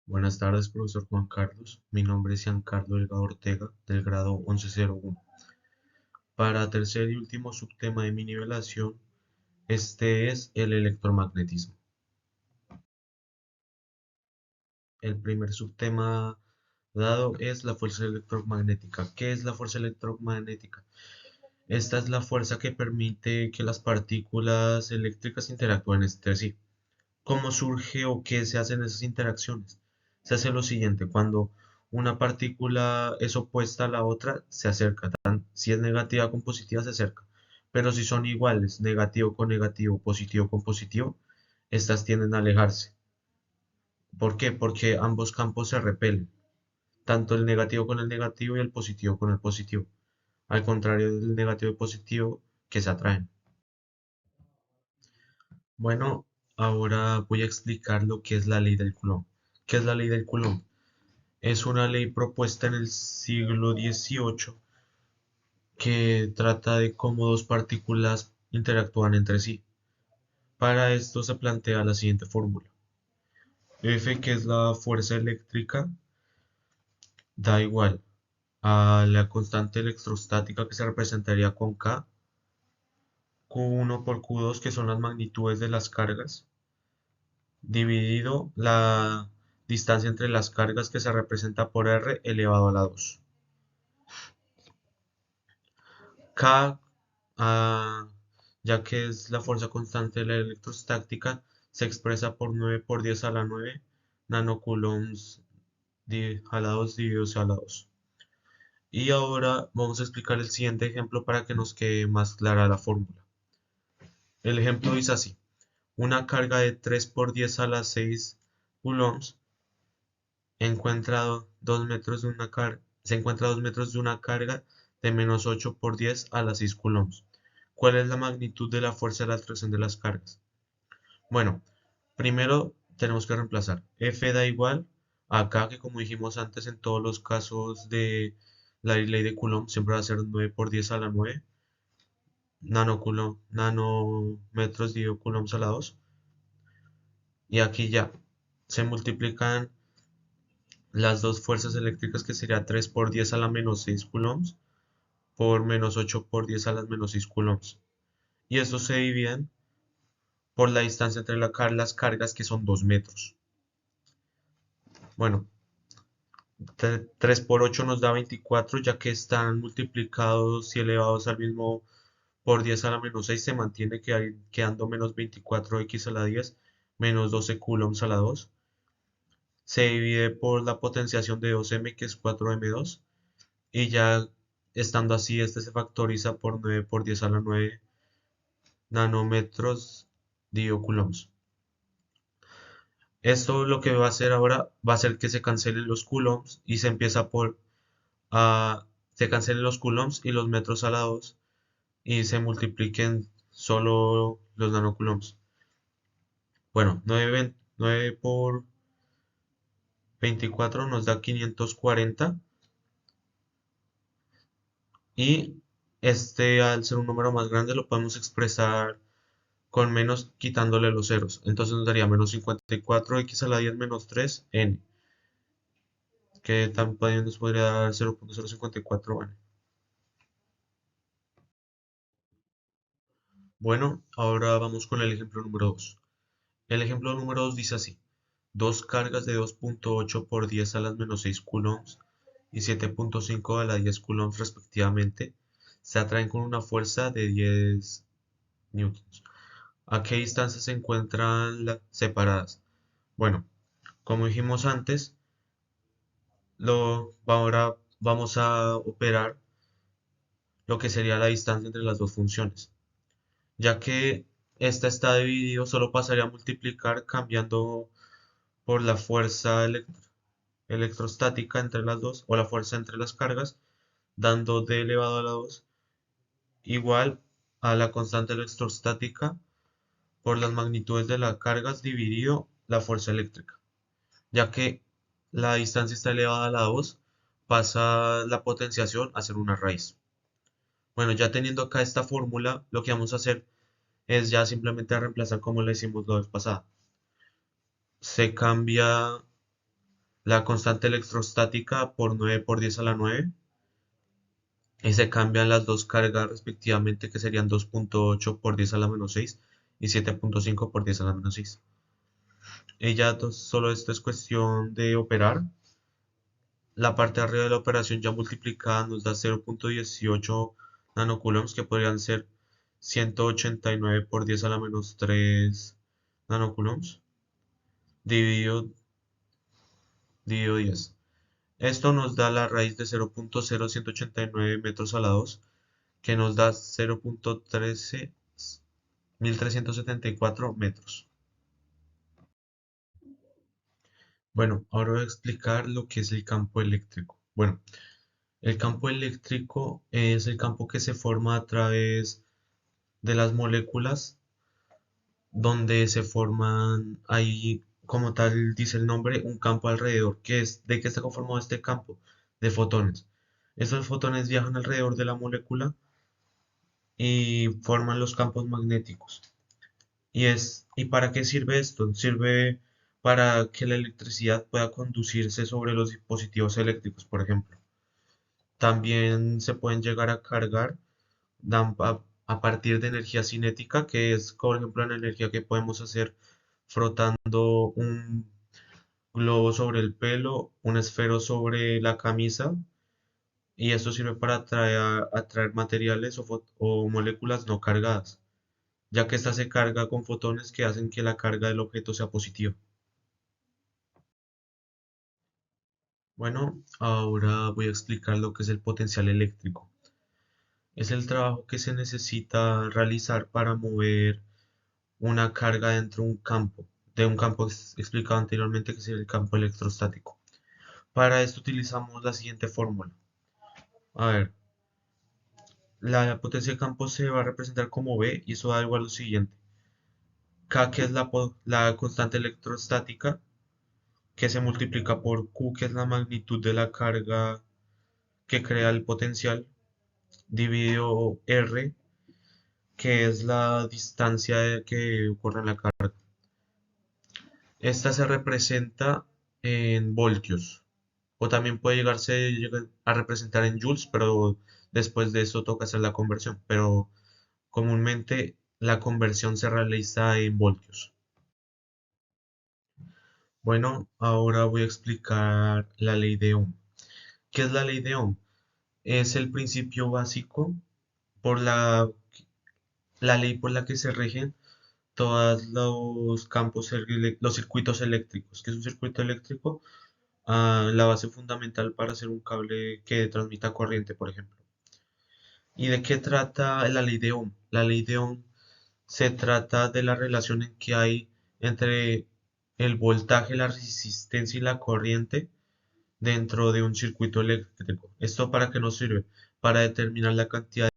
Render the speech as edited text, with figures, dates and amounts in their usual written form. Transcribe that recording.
Buenas tardes, profesor Juan Carlos. Mi nombre es Giancarlo Delgado Ortega, del grado 1101. Para tercer y último subtema de mi nivelación, este es el electromagnetismo. El primer subtema dado es la fuerza electromagnética. ¿Qué es la fuerza electromagnética? Esta es la fuerza que permite que las partículas eléctricas interactúen entre sí. ¿Cómo surge o qué se hacen esas interacciones? Se hace lo siguiente, cuando una partícula es opuesta a la otra, se acerca. Si es negativa con positiva, se acerca. Pero si son iguales, negativo con negativo, positivo con positivo, estas tienden a alejarse. ¿Por qué? Porque ambos campos se repelen, tanto el negativo con el negativo y el positivo con el positivo. Al contrario del negativo y positivo que se atraen. Bueno, ahora voy a explicar lo que es la ley del Coulomb. ¿Qué es la ley del Coulomb? Es una ley propuesta en el siglo XVIII que trata de cómo dos partículas interactúan entre sí. Para esto se plantea la siguiente fórmula. F, que es la fuerza eléctrica, da igual a la constante electrostática que se representaría con K, Q1 por Q2, que son las magnitudes de las cargas, dividido la distancia entre las cargas que se representa por R elevado a la 2. K, ah, ya que es la fuerza constante de la electrostática, se expresa por 9 por 10 a la 9 nanocoulombs a la 2 divididos a la 2. Y ahora vamos a explicar el siguiente ejemplo para que nos quede más clara la fórmula. El ejemplo dice así. Una carga de 3 por 10 a la 6 coulombs encuentra 2 metros de una se encuentra a 2 metros de una carga de menos 8 por 10 a las 6 coulombs. ¿Cuál es la magnitud de la fuerza de la atracción de las cargas? Bueno, primero tenemos que reemplazar. F da igual a K, que como dijimos antes, en todos los casos de la ley de Coulomb siempre va a ser 9 por 10 a la 9 nanómetros dividido coulombs a la 2. Y aquí ya se multiplican las dos fuerzas eléctricas, que sería 3 por 10 a la menos 6 coulombs por menos 8 por 10 a las menos 6 coulombs. Y eso se dividen por la distancia entre las cargas, que son 2 metros. Bueno, 3 por 8 nos da 24, ya que están multiplicados y elevados al mismo por 10 a la menos 6, se mantiene quedando menos 24x a la 10 menos 12 coulombs a la 2. Se divide por la potenciación de 2m, que es 4m2, y ya estando así, este se factoriza por 9 por 10 a la 9 nanómetros coulombs. Esto lo que va a hacer ahora va a hacer que se cancelen los coulombs y se empieza se cancelen los coulombs y los metros a la 2 y se multipliquen solo los nanocoulombs. Bueno, 9 por 24 nos da 540 y este, al ser un número más grande, lo podemos expresar con menos quitándole los ceros. Entonces nos daría menos 54x a la 10 menos 3 n, que también nos podría dar 0.054 n. Bueno, ahora vamos con el ejemplo número 2. El ejemplo número 2 dice así. Dos cargas de 2.8 por 10 a las menos 6 coulombs y 7.5 a la 10 coulombs respectivamente se atraen con una fuerza de 10 newtons. ¿A qué distancia se encuentran separadas? Bueno, como dijimos antes, ahora vamos a operar lo que sería la distancia entre las dos funciones. Ya que esta está dividido, solo pasaría a multiplicar cambiando por la fuerza electrostática entre las dos, o la fuerza entre las cargas, dando d elevado a la 2 igual a la constante electrostática por las magnitudes de las cargas dividido la fuerza eléctrica. Ya que la distancia está elevada a la 2, pasa la potenciación a ser una raíz. Bueno, ya teniendo acá esta fórmula, lo que vamos a hacer es ya simplemente reemplazar como lo hicimos la vez pasada. Se cambia la constante electrostática por 9 por 10 a la 9 y se cambian las dos cargas respectivamente que serían 2,8 por 10 a la menos 6 y 7,5 por 10 a la menos 6. Y ya solo esto es cuestión de operar. La parte de arriba de la operación ya multiplicada nos da 0,18 nanocoulombs, que podrían ser 189 por 10 a la menos 3 nanocoulombs, dividido, dividido 10. Esto nos da la raíz de 0,0189 metros a la 2, que nos da 0,1374 metros. Bueno, ahora voy a explicar lo que es el campo eléctrico. Bueno, el campo eléctrico es el campo que se forma a través de las moléculas, donde se forman ahí, como tal dice el nombre, un campo alrededor. ¿De qué está conformado este campo? De fotones. Esos fotones viajan alrededor de la molécula y forman los campos magnéticos. ¿Y para qué sirve esto? Sirve para que la electricidad pueda conducirse sobre los dispositivos eléctricos, por ejemplo. También se pueden llegar a cargar a partir de energía cinética, que es, por ejemplo, la energía que podemos hacer frotando un globo sobre el pelo, un esfero sobre la camisa, y esto sirve para atraer materiales o moléculas no cargadas, ya que esta se carga con fotones que hacen que la carga del objeto sea positiva. Bueno, ahora voy a explicar lo que es el potencial eléctrico. Es el trabajo que se necesita realizar para mover una carga dentro de un campo explicado anteriormente, que es el campo electrostático. Para esto utilizamos la siguiente fórmula. A ver, la potencia de campo se va a representar como V y eso da igual a lo siguiente. K, que es la constante electrostática, que se multiplica por Q, que es la magnitud de la carga que crea el potencial, dividido R, que es la distancia que ocurre en la carga. Esta se representa en voltios, o también puede llegar a representar en joules, pero después de eso toca hacer la conversión. Pero comúnmente la conversión se realiza en voltios. Bueno, ahora voy a explicar la ley de Ohm. ¿Qué es la ley de Ohm? Es el principio básico por la ley por la que se rigen todos los los circuitos eléctricos. ¿Qué es un circuito eléctrico? La base fundamental para hacer un cable que transmita corriente, por ejemplo. ¿Y de qué trata la ley de Ohm? La ley de Ohm se trata de la relación en que hay entre el voltaje, la resistencia y la corriente dentro de un circuito eléctrico. ¿Esto para qué nos sirve? Para determinar la cantidad